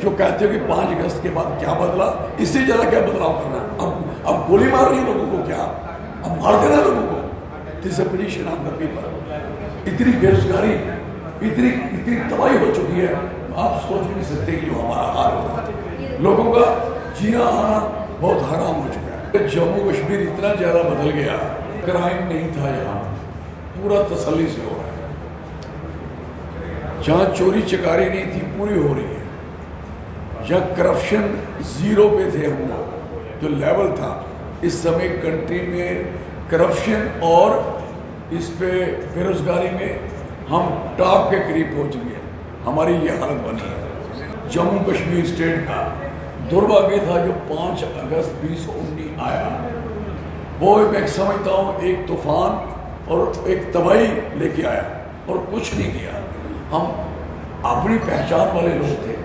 جو کہتے ہو کہ 5 اگست کے بعد کیا بدلا، اس سے زیادہ کیا بدلاؤ کرنا ہے؟ اب گولی مار رہی ہے لوگوں کو، کیا اب مار دینا لوگوں کو؟ This a position of the people. اتنی بے روزگاری، اتنی تباہی ہو چکی ہے، آپ سوچ نہیں سکتے کہ جو ہمارا حال ہوگا. لوگوں کا جینا آنا بہت حرام ہو چکا ہے. جموں کشمیر اتنا زیادہ بدل گیا، کرائم نہیں تھا یہاں، پورا تسلی سے ہو رہا ہے. جہاں چوری چکاری نہیں تھی پوری ہو رہی ہے. جہاں کرپشن زیرو پہ تھے ہم لوگ، جو لیول تھا، اس سمے کنٹری میں کرپشن اور اس پہ بے روزگاری میں ہم ٹاپ کے قریب پہنچ گئے. ہماری یہ حالت بنی ہے. جموں کشمیر اسٹیٹ کا دربھاگیہ تھا جو 5 اگست 2019 آیا. وہ میں سمجھتا ہوں ایک طوفان اور ایک تباہی لے کے آیا اور کچھ نہیں کیا. ہم اپنی پہچان والے لوگ تھے،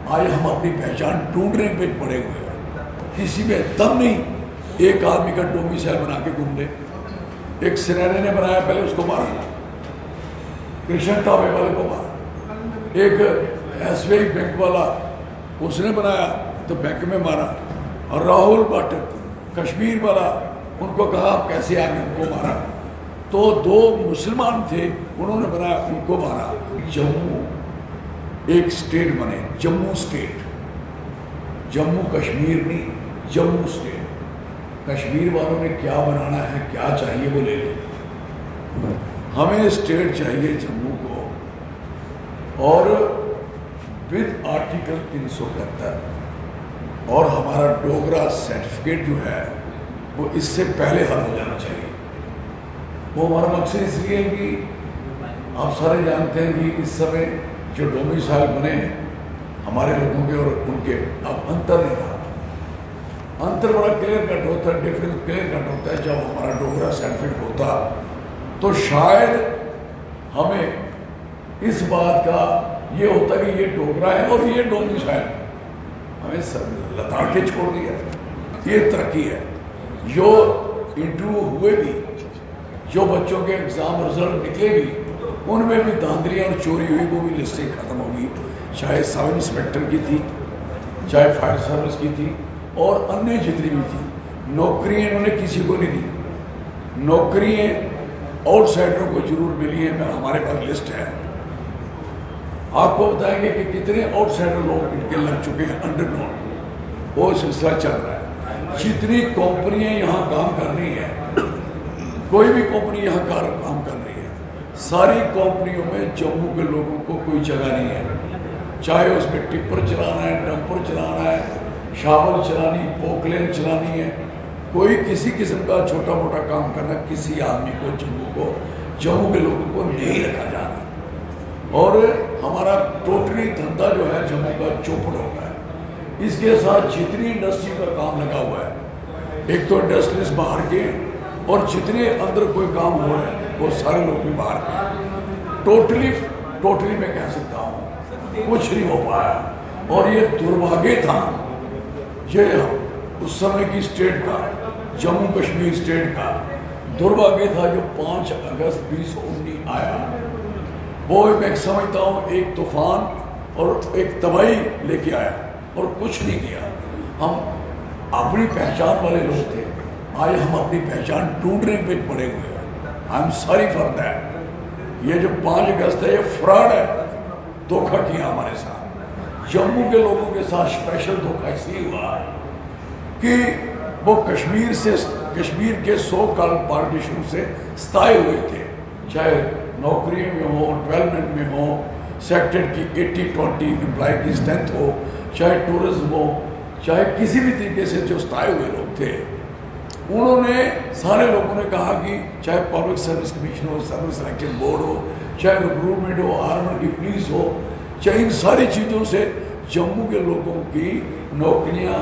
آج ہم اپنی پہچان ڈھونڈنے پہ پڑے ہوئے ہیں. کسی میں دم نہیں. ایک آدمی کا ڈومیسائل بنا کے گھوم لے. ایک سنیرے نے بنایا، پہلے اس کو مارا، کرشن ٹاپے والے کو مارا. ایک ایس بی آئی بینک والا اس نے بنایا تو بینک میں مارا. اور راہل بٹ کشمیر والا، ان کو کہا آپ کیسے آگے، ان کو مارا. تو 2 مسلمان تھے، انہوں نے بنایا، ان کو مارا. جموں ایک اسٹیٹ بنے، جموں اسٹیٹ، جموں کشمیر نہیں، جموں اسٹیٹ. کشمیر والوں نے کیا بنانا ہے، کیا چاہیے وہ لے لیں. ہمیں اسٹیٹ چاہیے جموں کو، اور ود آرٹیکل 372 اور ہمارا ڈوگرا سرٹیفکیٹ جو ہے وہ اس سے پہلے حل ہو جانا چاہیے. وہ ہمارا مقصد اس لیے ہے کہ آپ سارے جانتے ہیں کہ اس سمے جو ڈومیسائل بنے ہیں ہمارے لوگوں کے اور ان کے، اب انتر نہیں رہا. انتر بڑا کلیئر کٹ ہوتا ہے، ڈفرینس کلیئر کٹ ہوتا ہے. جب ہمارا ڈوگرا سرٹیفکیٹ ہوتا تو شاید ہمیں اس بات کا یہ ہوتا کہ یہ ڈوگرا ہے اور یہ ڈومیسائل. ہمیں لتا کے چھوڑ دیا. یہ ترقی ہے. جو انٹرویو ہوئے بھی، جو بچوں کے ایگزام رزلٹ نکلے بھی، ان میں بھی دھاندلیاں اور چوری ہوئی، وہ بھی لسٹیں ختم ہوگی. چاہے سب انسپیکٹر کی تھی، چاہے فائر سروس کی تھی، اور انیہ جتنی بھی تھی. نوکریاں انہوں نے کسی کو نہیں دی. نوکریاں آؤٹ سائڈروں کو ضرور ملی ہیں. ہمارے پاس لسٹ ہے، آپ کو بتائیں گے کہ کتنے آؤٹ سائڈر لوگ ان کے لگ چکے ہیں انڈر گراؤنڈ. وہ سلسلہ چل رہا ہے. جتنی کمپنیاں یہاں کام کر رہی ہیں، کوئی بھی کمپنی یہاں کام کر رہی ہے، ساری کمپنیوں میں جموں کے لوگوں کو کوئی جگہ نہیں ہے. چاہے اس میں ٹپر چلانا ہے، ڈمپر چلانا ہے، شاول چلانی، پوکلین چلانی ہے، کوئی کسی قسم کا چھوٹا موٹا کام کرنا، کسی آدمی کو جموں کے لوگوں کو نہیں رکھا جا رہا. اور ہمارا ٹوٹلی دھندا جو ہے جموں کا چوپٹ ہو گیا ہے. اس کے ساتھ جتنی انڈسٹری کا کام لگا ہوا ہے، ایک تو انڈسٹریز باہر کے، اور جتنے اندر کوئی کام ہو رہا ہے وہ سارے لوگ بھی باہر کے. ٹوٹلی میں کہہ سکتا ہوں کچھ نہیں ہو پایا. اور یہ دربھاگیہ تھا. یہ اس سمے کی اسٹیٹ کا، جموں کشمیر اسٹیٹ کا دربھاگیہ تھا جو 5 اگست 2019 آیا. وہ میں سمجھتا ہوں ایک طوفان اور ایک تباہی لے کے آیا اور کچھ نہیں کیا. ہم اپنی پہچان والے لوگ تھے، آج ہم اپنی پہچان ڈھونڈنے پہ پڑے ہوئے ہیں. I am sorry for that. یہ جو 5 اگست ہے یہ فراڈ ہے. دھوکہ کیا ہمارے ساتھ. جموں کے لوگوں کے ساتھ اسپیشل دھوکہ اس لیے ہوا کہ وہ کشمیر کے 100 پارٹیشن سے ستائے ہوئے تھے. چاہے نوکری میں ہو، ڈیولپمنٹ میں ہو، سیکٹر کی 80-20 امپلائی کی اسٹرینتھ ہو، چاہے ٹورزم ہو، چاہے کسی بھی طریقے سے جو ستائے ہوئے لوگ تھے. انہوں نے سارے لوگوں نے کہا کہ چاہے پبلک سروس کمیشن ہو، سروس سلیکشن بورڈ ہو، چاہے ریکروٹمنٹ ہو، آرمی کی پولیس ہو، چاہے ان ساری چیزوں سے جموں کے لوگوں کی نوکریاں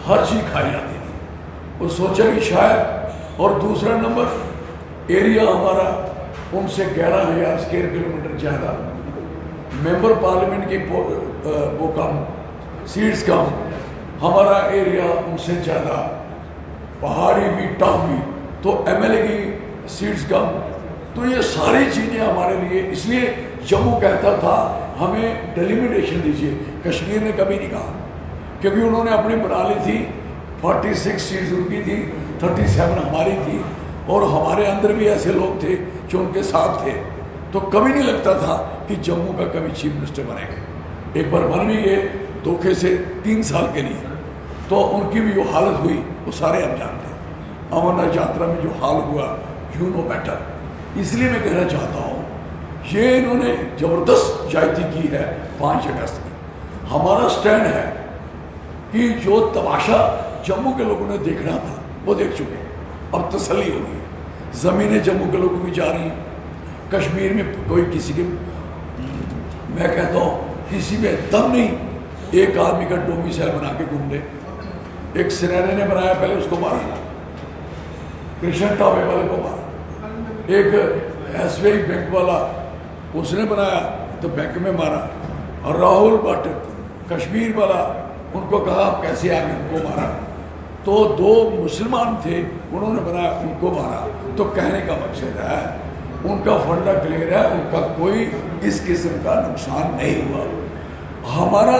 ہر چیز کھائی جاتی تھی. اور سوچا کہ شاید، اور دوسرا نمبر ایریا ہمارا ان سے 11,000 اسکوائر کلومیٹر زیادہ، ممبر پارلیمنٹ کی وہ کم، سیٹس کم، ہمارا ایریا ان سے زیادہ، پہاڑی بھی ٹاپ بھی، تو ایم ایل اے کی سیٹس کم. تو یہ ساری چیزیں ہمارے لیے، اس لیے جموں کہتا تھا ہمیں ڈیلیمیٹیشن دیجیے. کشمیر نے کبھی نہیں کہا, کیونکہ انہوں نے اپنی بنا لی تھی. 46 سیٹس ان کی تھی, 37 ہماری تھی, اور ہمارے اندر بھی ایسے لوگ تھے جو ان کے ساتھ تھے. تو کبھی نہیں لگتا تھا کہ جموں کا کبھی چیف منسٹر بنے گا. ایک بار بن بھی گئے دھوکے سے 3 سال کے لیے. تو ان کی بھی جو حالت ہوئی وہ سارے ہم جانتے ہیں. امرناتھ یاترا میں جو حال ہوا یو نو بیٹر. اس لیے میں کہنا چاہتا ہوں یہ انہوں نے زبردست جائزی کی ہے 5 اگست کی. ہمارا سٹینڈ ہے کہ جو تماشا جموں کے لوگوں نے دیکھنا تھا وہ دیکھ چکے ہیں, اب تسلی ہو گئی. زمینیں جموں کے لوگوں کی جا رہی ہیں. کشمیر میں کوئی کسی کے, میں کہتا ہوں کسی میں دم نہیں ایک آدمی کا ڈومیسائل بنا کے گھوم لے. ایک سنیرے نے بنایا, پہلے اس کو مارا, کرشن ٹاپے والے کو مارا. ایک ایس بی آئی بینک والا اس نے بنایا تو بینک میں مارا. اور راہل بٹ کشمیر والا, ان کو کہا آپ کیسے آگے, ان کو مارا. تو 2 مسلمان تھے انہوں نے بنایا, ان کو مارا. تو کہنے کا مقصد ہے ان کا فنڈا کلیئر ہے, ان کا کوئی اس قسم کا نقصان نہیں ہوا. ہمارا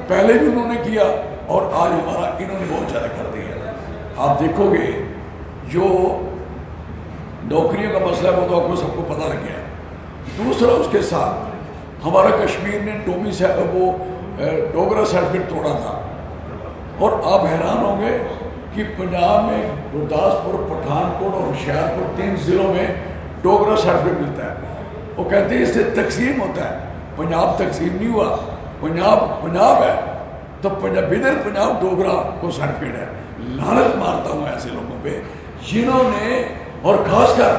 پہلے بھی انہوں نے کیا اور آج ہمارا انہوں نے بہت زیادہ کر دیا. آپ دیکھو گے جو نوکریوں کا مسئلہ ہے وہ تو آپ کو سب کو پتہ لگ گیا. دوسرا اس کے ساتھ ہمارا کشمیر نے ڈوگرا سرٹیفکیٹ توڑا تھا. اور آپ حیران ہوں گے کہ پنجاب میں گرداسپور, پٹھانکوٹ اور ہوشیارپور 3 ضلعوں میں ڈوگرا سرٹیفکیٹ ملتا ہے. وہ کہتے ہیں اس سے تقسیم ہوتا ہے. پنجاب تقسیم نہیں ہوا, پنجاب ہے تو ادھر پنجاب ڈوگرا کو سرٹیفکیٹ ہے. لعنت مارتا ہوں ایسے لوگوں پہ جنہوں نے, اور خاص کر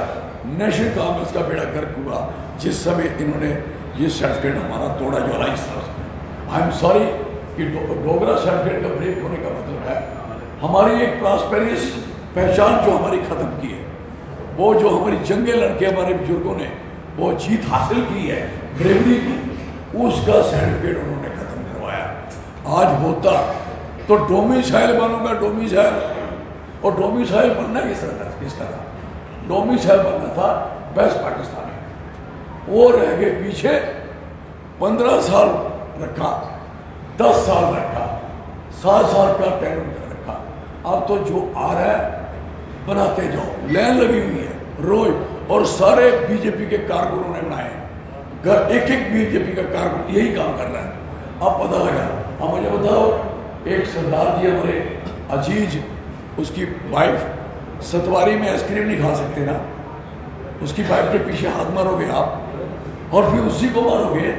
نیشنل کانگریس کا بیڑا گرک ہوا جس سمے انہوں نے یہ سرٹیفکیٹ ہمارا توڑا جوڑا اس طرح سے. آئی ایم سوری کہ ڈوگرا سرٹیفکیٹ کا بریک ہونے کا مطلب ہے ہماری ایک پراسپیریس پہچان جو ہماری ختم کی ہے. وہ جو ہماری جنگیں لڑ کے ہمارے بزرگوں نے وہ جیت حاصل کی ہے, بریوری کی, اس کا سرٹیفکیٹ انہوں نے ختم کروایا. آج ہوتا تو ڈومیسائل بنوں گا, ڈومیسائل. اور ڈومیسائل بننا کس کا تھا؟ ڈومیسائل بننا تھا بیسٹ پاکستانی. وہ رہ گئے پیچھے. 15 سال رکھا, 10 سال رکھا, 7 سال کا ٹینڈر رکھا. اب تو جو آ رہا ہے بناتے جاؤ, لائن لگی ہوئی ہے روز. اور سارے بی جے پی کے کارکنوں نے بنائے ہیں. ایک بی جے پی کا کارکن یہی کام کر رہا ہے. اب پتہ لگا. اب مجھے بتاؤ, ایک سردار جی ہمارے عزیز, اس کی وائف ستواری میں آئس کریم نہیں کھا سکتے نا, اس کی وائف کے پیچھے ہاتھ مارو گے آپ, اور پھر اسی کو مارو گے.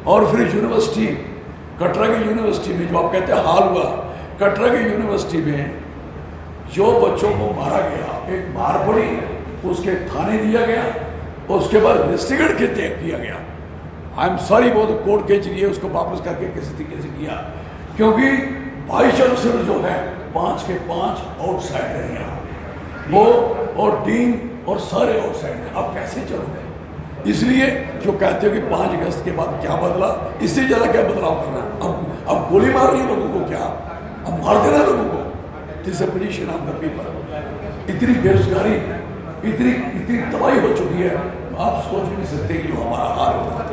اور پھر یونیورسٹی, کٹرا کی یونیورسٹی میں جو آپ کہتے ہیں حال ہوا, کٹرا کی یونیورسٹی میں جو بچوں کو مارا گیا, ایک مار پڑی, اس کے تھانے دیا گیا, اور اس کے بعد انویسٹیگیٹ کیا گیا. آئی ایم سوری, وہ تو کورٹ کے ذریعے اس کو واپس کر کے کسی طریقے سے کیا, کیونکہ وائس چانسلر جو ہے 5 کے 5 آؤٹ سائڈ رہے ہیں وہ, اور ڈین اور سارے آؤٹ سائڈ ہیں. اب کیسے چلو گے؟ اس لیے جو کہتے ہو کہ 5 اگست کے بعد کیا بدلا, اس سے زیادہ کیا بدلاؤ کرنا ہے؟ اب گولی مار رہی ہے لوگوں کو, کیا اب مار دینا لوگوں کو؟ This a position of the people. اتنی بے روزگاری, اتنی تباہی ہو چکی ہے, آپ سوچ نہیں سکتے کہ جو ہمارا حال ہوگا.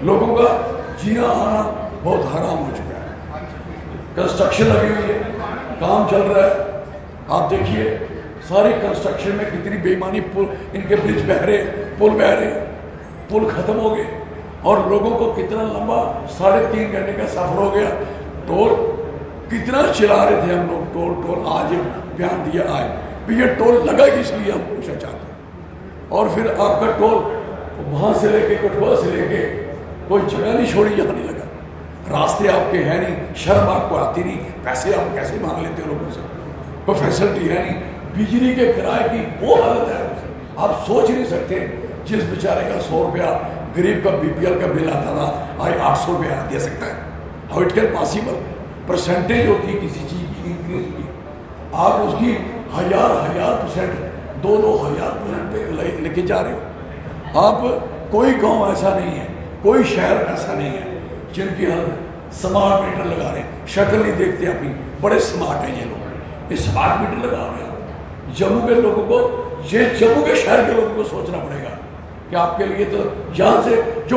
لوگوں کا جینا آنا بہت حرام ہو چکا ہے. کنسٹرکشن لگی ہوئی ہے, کام چل رہا ہے. آپ دیکھیے ساری کنسٹرکشن میں کتنی بے ایمانی. ان کے برج بہ رہے, پل بہ رہے, پل ختم ہو گئے, اور لوگوں کو کتنا لمبا 3.5 گھنٹے کا سفر ہو گیا. ٹول کتنا چلا رہے تھے ہم لوگ, ٹول آج بیان دیا آئے بھی یہ ٹول لگا کس لیے, ہم پوچھنا چاہتے ہیں. اور پھر آپ کا ٹول وہاں سے لے کے کٹھوا سے لے کے کوئی جگہ نہیں چھوڑی جہاں نہیں لگا. راستے آپ کے ہیں نہیں, شرم آپ کو آتی نہیں, پیسے آپ کیسے مانگ لیتے ہو لوگوں سے, کوئی فیسلٹی ہے نہیں. بجلی کے کرائے کی وہ حالت ہے, آپ سوچ نہیں سکتے. جس بیچارے کا 100 روپیہ غریب کا BPL کا بل آتا تھا, آج 800 روپیہ دے سکتا ہے. How it can possible? Percentage ہوتی ہے کسی چیز کی انکریز کی, آپ اس کی 1000% 2,000% پہ لے کے جا رہے ہو. آپ کوئی گاؤں ایسا نہیں ہے, کوئی شہر ایسا نہیں ہے جن کی ہم سمارٹ میٹر لگا رہے ہیں. شکل نہیں دیکھتے اپنی, بڑے سمارٹ ہیں یہ لوگ, یہ سمارٹ میٹر لگا رہے ہیں. جموں کے لوگوں کو, یہ جموں کے شہر کے لوگوں کو سوچنا پڑے گا کہ آپ کے لیے تو یہاں سے جو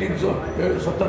370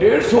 150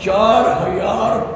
4000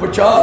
50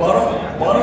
12